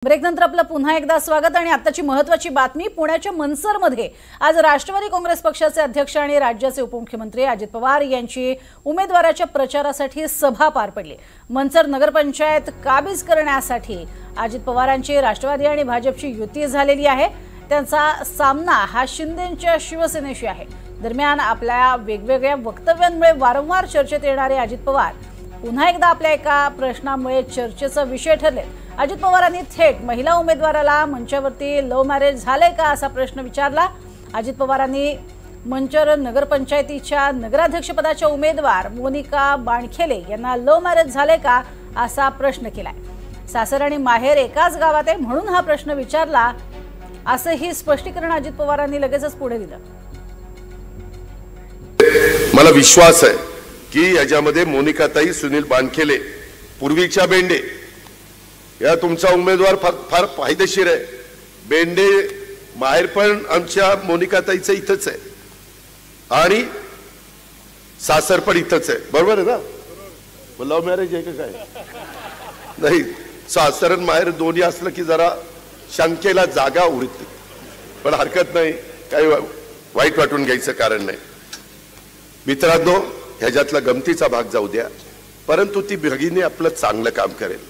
ब्रेकनंतर आपलं पुन्हा एकदा स्वागत आणि आताची महत्त्वाची बातमी पुण्याच्या मनसरमध्ये आज राष्ट्रवादी काँग्रेस पक्षाचे अध्यक्ष आणि राज्याचे उपमुख्यमंत्री अजित पवार यांची उमेदवाराच्या प्रचारासाठी सभा पार पडली। मनसर नगरपंचायत काबीज करण्यासाठी अजित पवारांची राष्ट्रवादी आणि भाजपची युती झालेली आहे। त्यांचा सामना हा शिंदेंच्या शिवसेनेशी आहे। दरम्यान आपल्या वेगवेगळ्या वक्तव्यांमुळे वारंवार चर्चेत येणारे अजित पवार पुन्हा एकदा आपल्या एका प्रश्नामुळे चर्चेचा विषय ठरले। अजित पवारांनी थेट महिला उमेदवाराला मंचावरती लव्ह मॅरेज झाले का असा प्रश्न विचारला। अजित पवारांनी मंचर नगरपंचायतीच्या नगराध्यक्षपदाच्या उमेदवार मोनिका बाणखेले यांना लव्ह मॅरेज झाले का असा प्रश्न केलाय। सासर आणि माहेर एकाच गावात आहे म्हणून हा प्रश्न विचारला असंही स्पष्टीकरण अजित पवारांनी लगेचच पुढे दिलं। मला विश्वास आहे की याच्यामध्ये मोनिकाताई सुनील बाणखेले पूर्वीच्या बेंडे या तुमचा उमेदवार फार फायदेशीर आहे। बेंडे माहेर पण आमच्या मोनिकाताईचं इथंच आहे आणि सासर पण इथंच आहे, बरोबर आहे ना? लव्ह मॅरेज आहे का काय? नाही, सासर आणि माहेर दोन्ही असलं की जरा शंकेला जागा उरते, पण हरकत नाही, काही वाईट वाटून घ्यायचं कारण नाही। मित्रांनो, ह्याच्यातला गमतीचा भाग जाऊ द्या, परंतु ती भगिनी आपलं चांगलं काम करेल।